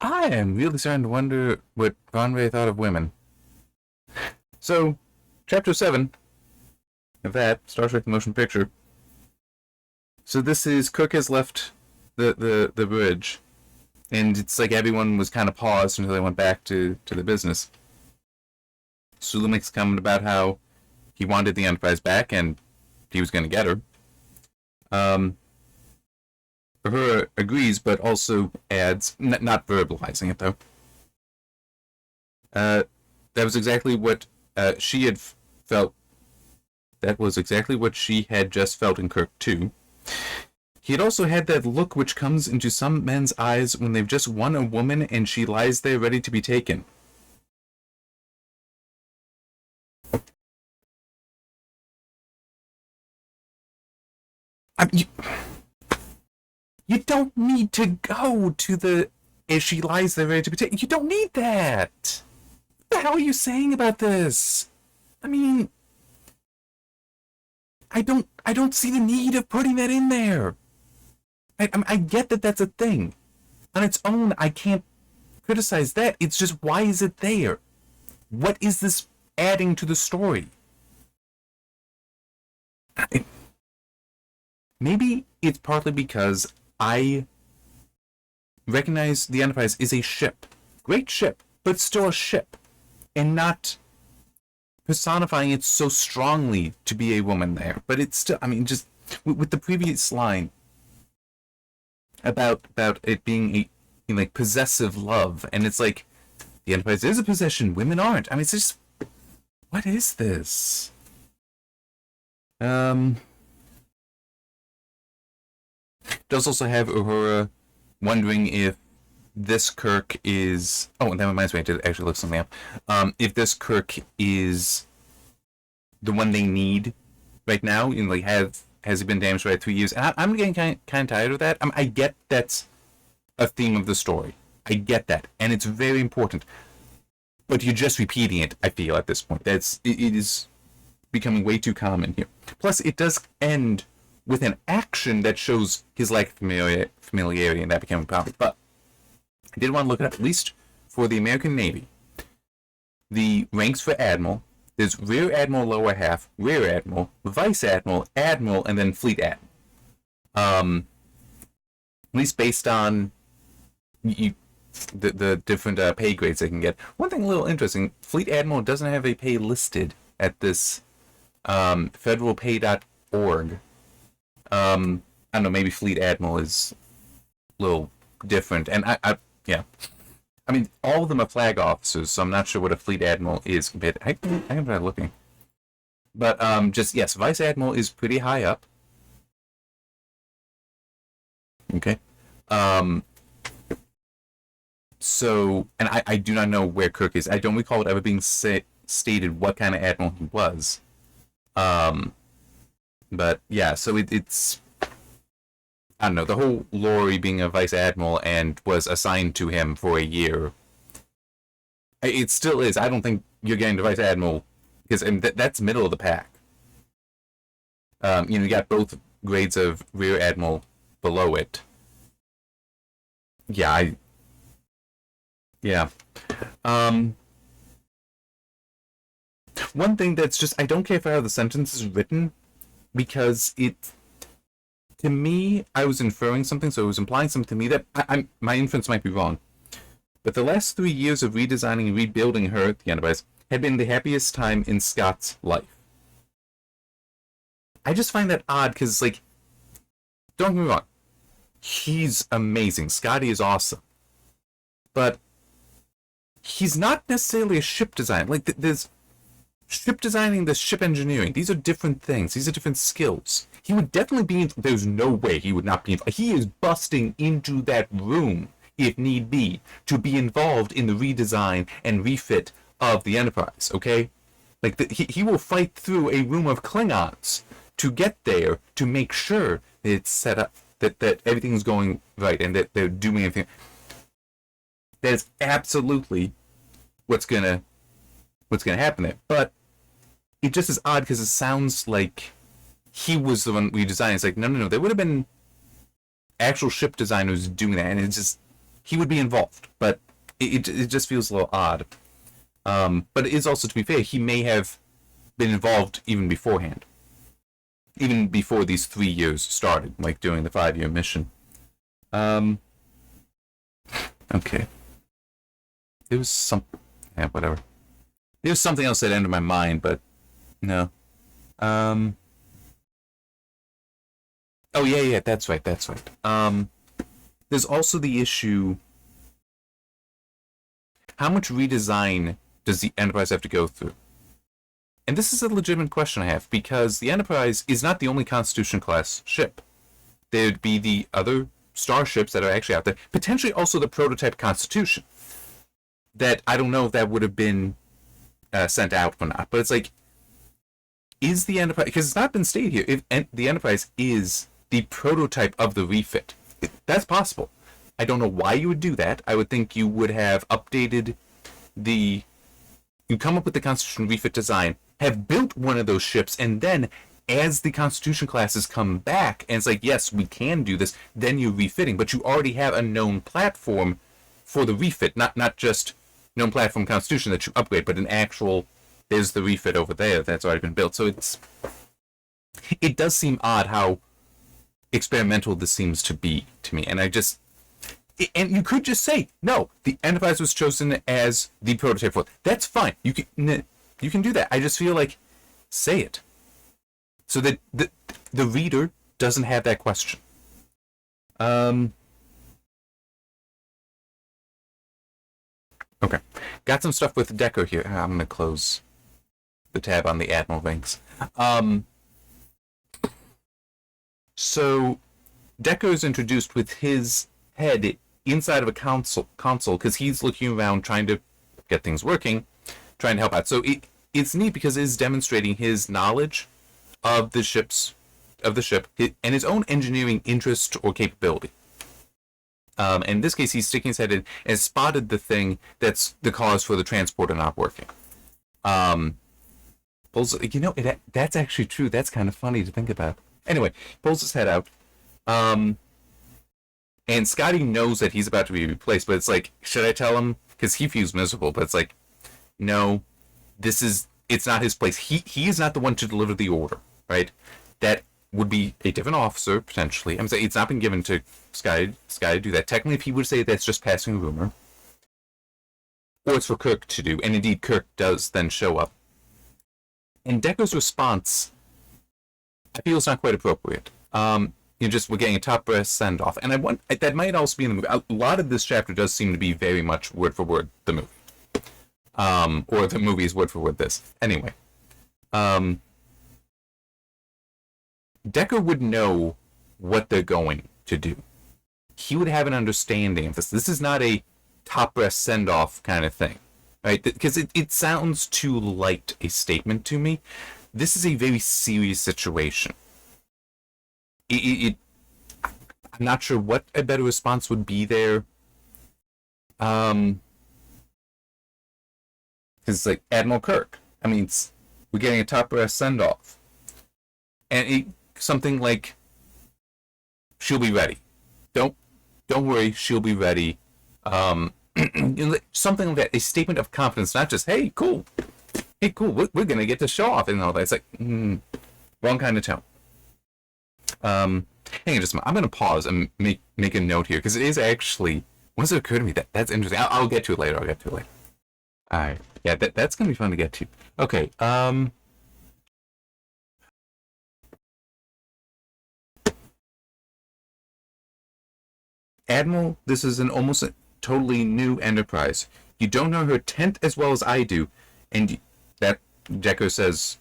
I am really starting to wonder what Conway thought of women. So, Chapter 7 of that, Star Trek the Motion Picture. So this is, Kirk has left the bridge, and it's like everyone was kind of paused until they went back to the business. Sulu makes a comment about how he wanted the Enterprise back, and he was going to get her. Uhura agrees, but also adds, not verbalizing it though. That was exactly what she had felt. That was exactly what she had just felt in Kirk too. He had also had that look which comes into some men's eyes when they've just won a woman and she lies there ready to be taken. You don't need to go to the as she lies there ready to be taken. You don't need that. What the hell are you saying about this? I mean, I don't see the need of putting that in there. I get that that's a thing. On its own, I can't criticize that. It's just, why is it there? What is this adding to the story? Maybe it's partly because I recognize the Enterprise is a ship. Great ship, but still a ship. And not personifying it so strongly to be a woman there. But it's still, I mean, just with the previous line about it being a like possessive love, and it's like the Enterprise is a possession, women aren't. I mean, it's just, what is this? Does also have Uhura wondering if this Kirk is. Oh, and that reminds me, I did actually look something up. If this Kirk is the one they need right now, you know, like has he been damaged by 3 years? And I'm getting kind of tired of that. I get that's a theme of the story. I get that, and it's very important. But you're just repeating it. I feel at this point it is becoming way too common here. Plus, it does end with an action that shows his lack of familiarity, and that became a problem. But I did want to look it up, at least for the American Navy. The ranks for Admiral, there's Rear Admiral lower half, Rear Admiral, Vice Admiral, Admiral, and then Fleet Admiral. At least based on the different pay grades they can get. One thing a little interesting, Fleet Admiral doesn't have a pay listed at this federalpay.org. I don't know, maybe Fleet Admiral is a little different. And yeah. I mean, all of them are flag officers, so I'm not sure what a Fleet Admiral is. But I am not looking. But just, yes, Vice Admiral is pretty high up. Okay. So, and I do not know where Kirk is. I don't recall it ever being stated what kind of admiral he was. But yeah, so it's, I don't know, the whole Laurie being a vice admiral and was assigned to him for a year. It still is. I don't think you're getting to vice admiral because that's middle of the pack. You got both grades of rear admiral below it. Yeah, yeah. One thing that's just, I don't care for how the sentence is written because to me, I was inferring something, so it was implying something to me that my inference might be wrong. But the last 3 years of redesigning and rebuilding her, the Enterprise, had been the happiest time in Scott's life. I just find that odd because, like, don't get me wrong, he's amazing. Scotty is awesome. But he's not necessarily a ship designer. Like, there's ship designing, there's ship engineering. These are different things. These are different skills. He would definitely be. There's no way he would not be. He is busting into that room, if need be, to be involved in the redesign and refit of the Enterprise, okay? Like, he will fight through a room of Klingons to get there to make sure that it's set up, that everything's going right, and that they're doing everything. That is absolutely what's gonna happen there. But it just is odd because it sounds like he was the one redesigned. It's like, no. There would have been actual ship designers doing that, and it's just, he would be involved, but it just feels a little odd. But it is also, to be fair, he may have been involved even beforehand. Even before these 3 years started, like during the 5-year mission. Okay. There was some... Yeah, whatever. There was something else that entered my mind, but... No. Oh, yeah, that's right. There's also the issue... How much redesign does the Enterprise have to go through? And this is a legitimate question I have, because the Enterprise is not the only Constitution-class ship. There'd be the other starships that are actually out there, potentially also the prototype Constitution. That I don't know if that would have been sent out or not, but it's like, is the Enterprise, because it's not been stated here, if the Enterprise is the prototype of the refit. That's possible. I don't know why you would do that. I would think you would have updated you come up with the Constitution refit design, have built one of those ships, and then as the Constitution classes come back, and it's like, yes, we can do this, then you're refitting, but you already have a known platform for the refit, not just known platform Constitution that you upgrade, but an actual, there's the refit over there that's already been built. So it does seem odd how experimental this seems to be to me, and and you could just say, no, the Enterprise was chosen as the prototype for it. That's fine. You can do that. I just feel like, say it. So that the reader doesn't have that question. Okay. Got some stuff with Decker here. I'm going to close the tab on the Admiral ranks. So Decker is introduced with his head inside of a console because he's looking around trying to get things working, trying to help out. So it's neat because it is demonstrating his knowledge of the ship and his own engineering interest or capability. In this case, he's sticking his head in and spotted the thing that's the cause for the transporter not working. That's actually true. That's kind of funny to think about. Anyway, pulls his head out. And Scotty knows that he's about to be replaced, but it's like, should I tell him? Because he feels miserable, but it's like, no, it's not his place. He is not the one to deliver the order, right? That would be a different officer, potentially. I'm saying it's not been given to Scotty to do that. Technically, if he would say that's just passing a rumor. Or it's for Kirk to do, and indeed Kirk does then show up. And Decker's response, I feel it's not quite appropriate. We're getting a top brass send off, and that might also be in the movie. A lot of this chapter does seem to be very much word for word the movie, or the movie is word for word this. Anyway, Decker would know what they're going to do. He would have an understanding of this. This is not a top brass send off kind of thing, right? Because it sounds too light a statement to me. This is a very serious situation. I'm not sure what a better response would be there. Because it's like Admiral Kirk. I mean, we're getting a top brass send off, and something like, "She'll be ready. Don't worry, she'll be ready." Something like that. A statement of confidence, not just "Hey, cool. We're gonna get to show off," and all that. It's like wrong kind of tone. Hang on just a moment. I'm going to pause and make a note here, because it is actually, once it occurred to me, that's interesting. I'll get to it later. Alright. Yeah, that's going to be fun to get to. Okay, Admiral, this is an almost totally new Enterprise. You don't know her tent as well as I do, and that Decker says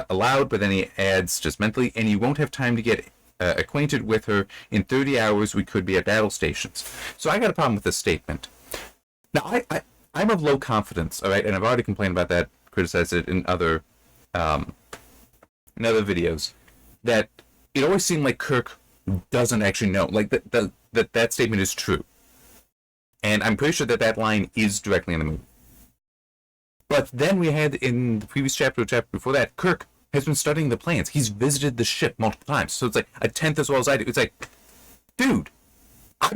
aloud, but then he adds just mentally, and you won't have time to get acquainted with her. In 30 hours, we could be at battle stations. So I got a problem with this statement. Now, I'm of low confidence, all right, and I've already complained about that, criticized it in other videos, that it always seemed like Kirk doesn't actually know, like that statement is true. And I'm pretty sure that line is directly in the movie. But then we had in the previous chapter or chapter before that, Kirk has been studying the plans. He's visited the ship multiple times. So it's like a tenth as well as I do. It's like, dude,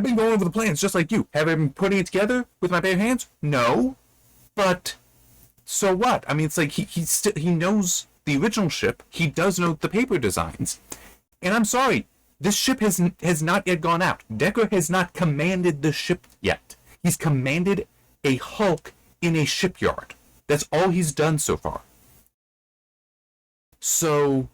I've been going over the plans just like you. Have I been putting it together with my bare hands? No. But so what? I mean, it's like he knows the original ship. He does know the paper designs. And I'm sorry, this ship has not yet gone out. Decker has not commanded the ship yet. He's commanded a hulk in a shipyard. That's all he's done so far. So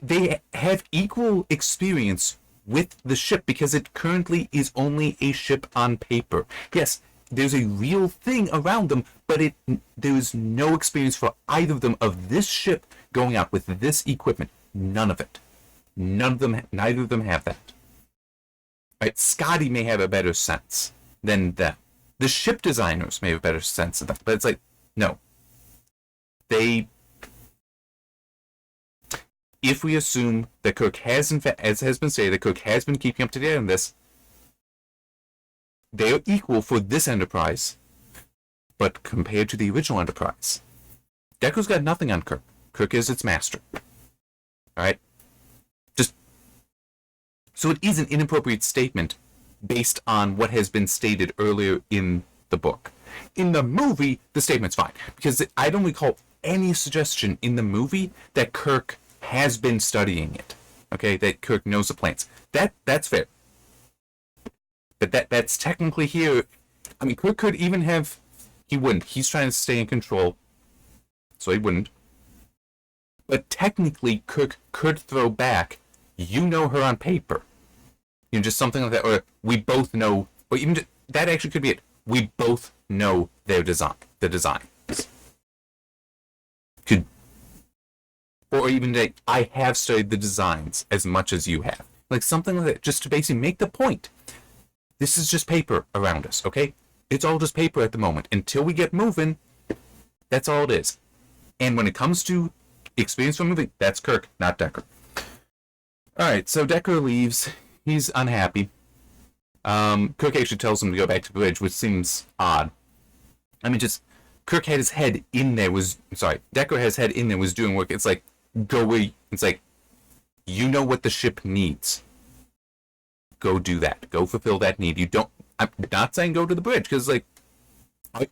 they have equal experience with the ship because it currently is only a ship on paper. Yes, there's a real thing around them, but there's no experience for either of them of this ship going out with this equipment. None of it. Neither of them have that. Right? Scotty may have a better sense than them. The ship designers may have a better sense of that, but it's like, no. If we assume that Kirk has, in fact, as has been stated, that Kirk has been keeping up to date on this, they are equal for this Enterprise, but compared to the original Enterprise, Decker's got nothing on Kirk. Kirk is its master. Alright? So it is an inappropriate statement based on what has been stated earlier in the book. In the movie, the statement's fine, because I don't recall any suggestion in the movie that Kirk has been studying it. Okay, that Kirk knows the plans. That's fair. But that's technically here. I mean, Kirk could even have. He wouldn't. He's trying to stay in control, so he wouldn't. But technically, Kirk could throw back. You know her on paper. You know, just something like that, or we both know, or even that actually could be it. We both know their design, the designs. Could, or even like, I have studied the designs as much as you have. Like something like that, just to basically make the point. This is just paper around us, okay? It's all just paper at the moment. Until we get moving, that's all it is. And when it comes to experience from moving, that's Kirk, not Decker. Alright, so Decker leaves. He's unhappy. Kirk actually tells him to go back to the bridge, which seems odd. I mean, just, Kirk had his head in there, Decker had his head in there, was doing work. It's like, go away. It's like, you know what the ship needs. Go do that. Go fulfill that need. I'm not saying go to the bridge, because, like,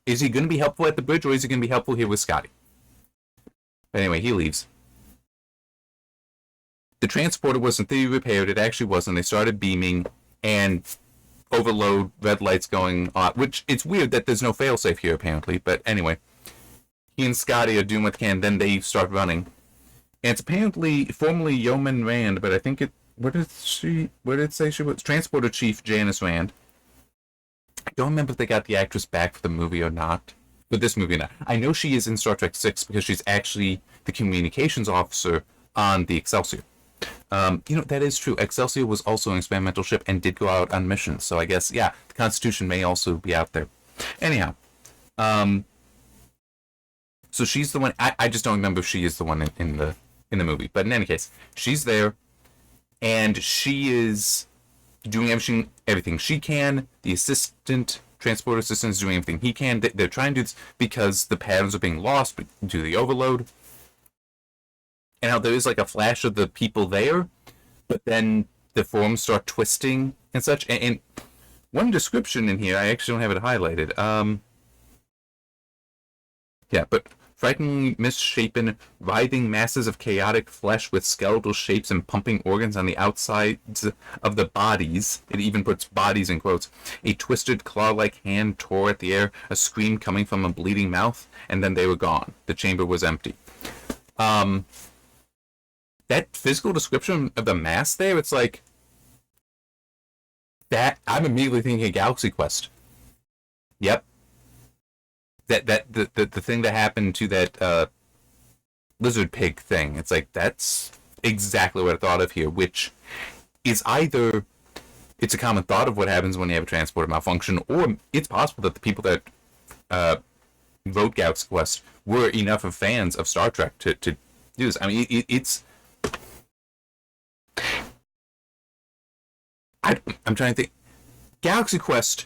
is he going to be helpful at the bridge, or is he going to be helpful here with Scotty? But anyway, he leaves. The transporter was in theory repaired. It actually wasn't. They started beaming, and overload, red lights going on, which it's weird that there's no failsafe here, apparently. But anyway, he and Scotty are doing what they can. Then they start running. And it's apparently formerly Yeoman Rand, but I think what did it say she was? Transporter Chief Janice Rand. I don't remember if they got the actress back for the movie or not. But this movie or not. I know she is in Star Trek 6 because she's actually the communications officer on the Excelsior. That is true. Excelsior was also an experimental ship and did go out on missions. So I guess, yeah, the Constitution may also be out there. Anyhow, so she's the one. I just don't remember if she is the one in the movie. But in any case, she's there, and she is doing everything she can. The transport assistant is doing everything he can. They're trying to do this because the patterns are being lost due to the overload. And how there is like a flash of the people there, but then the forms start twisting and such. And one description in here, I actually don't have it highlighted. But frighteningly misshapen, writhing masses of chaotic flesh with skeletal shapes and pumping organs on the outsides of the bodies. It even puts bodies in quotes. A twisted claw-like hand tore at the air, a scream coming from a bleeding mouth, and then they were gone. The chamber was empty. That physical description of the mass there, it's like that. I'm immediately thinking Galaxy Quest. Yep. The thing that happened to that lizard pig thing. It's like that's exactly what I thought of here, which is either it's a common thought of what happens when you have a transporter malfunction, or it's possible that the people that wrote Galaxy Quest were enough of fans of Star Trek to do this. I mean, it's. I'm trying to think. Galaxy Quest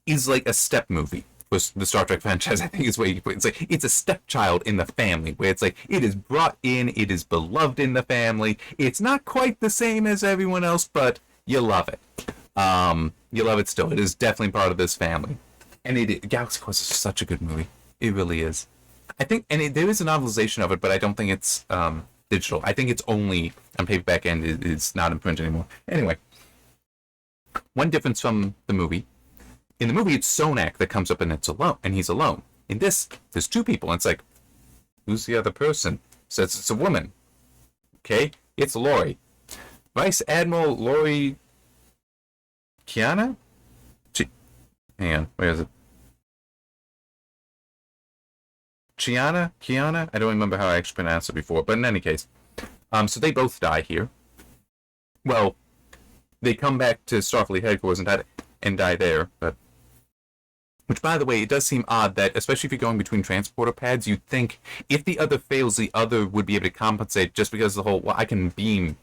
is like a step movie for the Star Trek franchise, I think is what you can put it. It's like it's a stepchild in the family, where it's like it is brought in, it is beloved in the family. It's not quite the same as everyone else, but you love it. You love it still. It is definitely part of this family. And Galaxy Quest is such a good movie. It really is. I think, there is a novelization of it, but I don't think it's digital. I think it's only on paperback and it's not in print anymore. Anyway, one difference from the movie. In the movie, it's Sonak that comes up and he's alone. In this, there's two people, and it's like, who's the other person? Says it's a woman. Okay, it's Lori. Vice Admiral Lori Kiana? Hang on, where is it? Kiana? I don't remember how I actually pronounced it before, but in any case. So they both die here. Well, they come back to Starfleet headquarters and die there, but... Which, by the way, it does seem odd that, especially if you're going between transporter pads, you'd think if the other fails, the other would be able to compensate just because of the whole, well, I can beam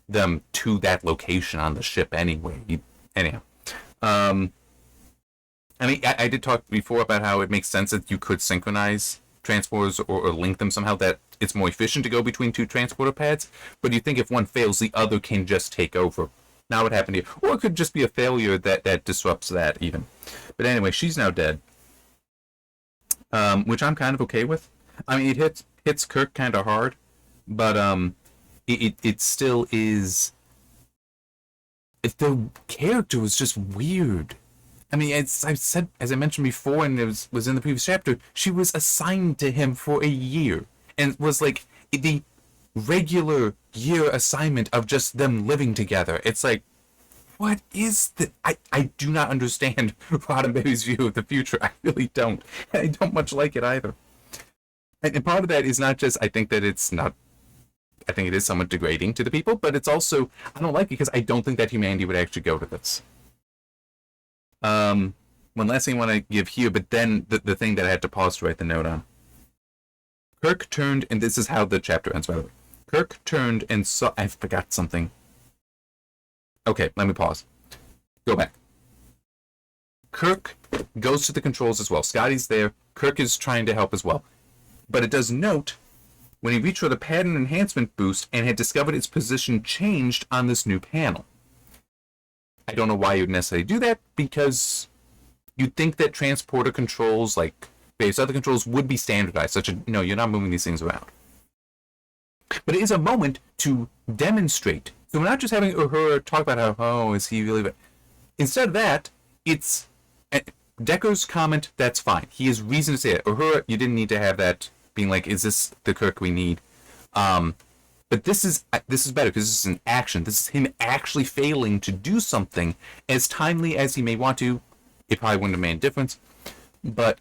them to that location on the ship anyway. Anyhow. I mean, I did talk before about how it makes sense that you could synchronize transporters or link them somehow, that it's more efficient to go between two transporter pads, but you think if one fails, the other can just take over. Not what happened here. Or it could just be a failure that disrupts that, even. But anyway, she's now dead. Which I'm kind of okay with. I mean, it hits Kirk kind of hard, but it still is... The character was just weird. I mean, as I mentioned before, and it was in the previous chapter, she was assigned to him for a year. And was like the regular year assignment of just them living together. It's like, what is the... I do not understand Roddenberry's view of the future. I really don't. I don't much like it either. And part of that is not just, I think it is somewhat degrading to the people, but it's also, I don't like it because I don't think that humanity would actually go to this. One last thing I want to give here, but then the thing that I had to pause to write the note on. Kirk turned, and this is how the chapter ends, by the way. Kirk turned and saw... I forgot something. Okay, let me pause. Go back. Kirk goes to the controls as well. Scotty's there. Kirk is trying to help as well. But it does note, when he reached for the pattern enhancement boost and had discovered its position changed on this new panel. I don't know why you'd necessarily do that, because you'd think that transporter controls, like various other controls, would be standardized, such as, no, you're not moving these things around. But it is a moment to demonstrate. So we're not just having her talk about how, oh, is he really... Instead of that, it's... Decker's comment, that's fine. He has reason to say it. Uhura, you didn't need to have that being like, is this the Kirk we need? But this is better because this is an action. This is him actually failing to do something as timely as he may want to. It probably wouldn't have made a difference, but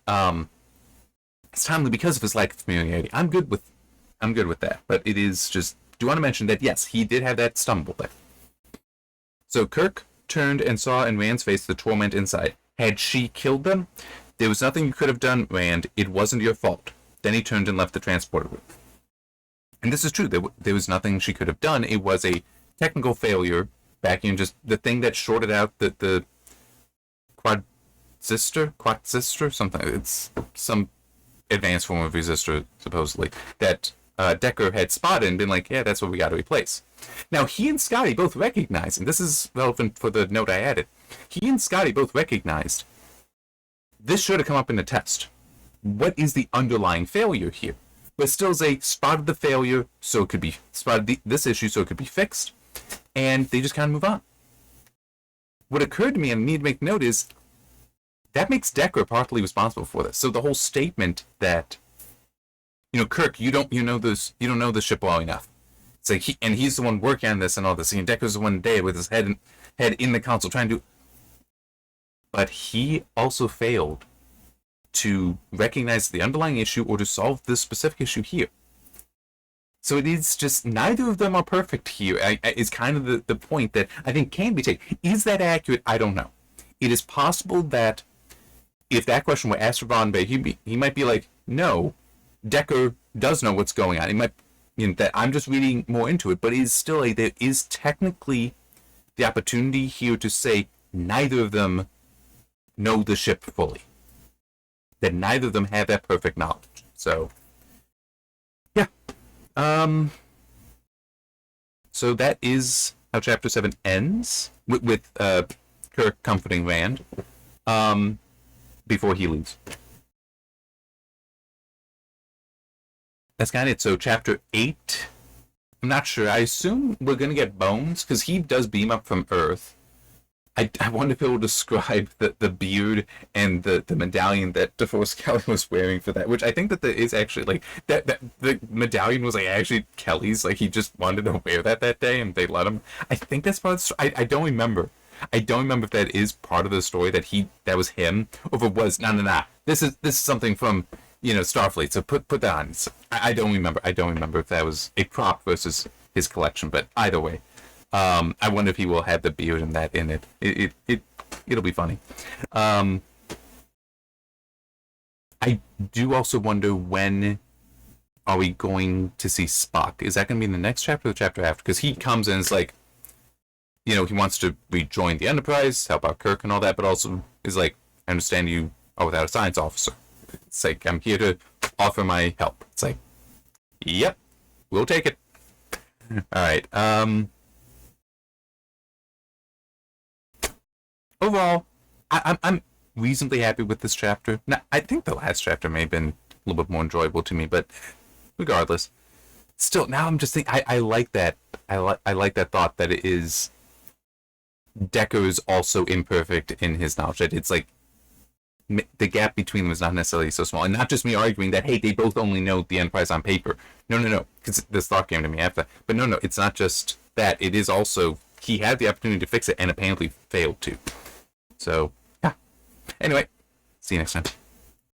it's timely because of his lack of familiarity. I'm good with that. But it is just, do want to mention that yes, he did have that stumble there. So Kirk turned and saw in Rand's face the torment inside. Had she killed them? There was nothing you could have done, Rand. It wasn't your fault. Then he turned and left the transporter room. And this is true. There was nothing she could have done. It was a technical failure. Back in just the thing that shorted out the quad resistor, something. It's some advanced form of resistor, supposedly, that Decker had spotted and been like, yeah, that's what we got to replace. Now, he and Scotty both recognized, and this is relevant for the note I added, he and Scotty both recognized this should have come up in the test. What is the underlying failure here? But still they spotted the failure, so it could be spotted this issue, so it could be fixed, and they just kind of move on. What occurred to me, and I need to make note, is that makes Decker partly responsible for this. So the whole statement that, Kirk, you don't know the ship well enough. It's like he's the one working on this and all this. And Decker's the one day with his head in the console trying to. But he also failed to recognize the underlying issue or to solve this specific issue here. So it is just, neither of them are perfect here. Is kind of the point that I think can be taken. Is that accurate? I don't know. It is possible that if that question were asked to Roddenberry, he might be like, no, Decker does know what's going on. It might, that I'm just reading more into it, but it is still there is technically the opportunity here to say neither of them know the ship fully. That neither of them have that perfect knowledge. So, yeah. So that is how Chapter 7 ends, with Kirk comforting Rand before he leaves. That's kind of it. So chapter 8, I'm not sure. I assume we're going to get Bones, because he does beam up from Earth. I wonder if it will describe the beard and the medallion that DeForest Kelly was wearing for that, which I think that there is actually, like, that the medallion was, like, actually Kelly's. Like, he just wanted to wear that day, and they let him. I think that's part of the story. I don't remember. I don't remember if that is part of the story, that was him, or if it was, no. This is something from, Starfleet, so put that on. I don't remember. I don't remember if that was a prop versus his collection, but either way. I wonder if he will have the beard and that in it. It'll be funny. I do also wonder, when are we going to see Spock? Is that going to be in the next chapter or the chapter after? Because he comes in and is like, he wants to rejoin the Enterprise, help out Kirk and all that, but also is like, I understand you are without a science officer. It's like, I'm here to offer my help. It's like, yep, we'll take it. All right. Overall, I'm reasonably happy with this chapter. Now, I think the last chapter may have been a little bit more enjoyable to me, but regardless, still, now I'm just thinking, I like that. I like that thought that it is, Decker is also imperfect in his knowledge. That it's like, the gap between them is not necessarily so small, and not just me arguing that, hey, they both only know the Enterprise on paper. No, because this thought came to me after that. But no, it's not just that. It is also, he had the opportunity to fix it and apparently failed to. So, yeah. Anyway, see you next time.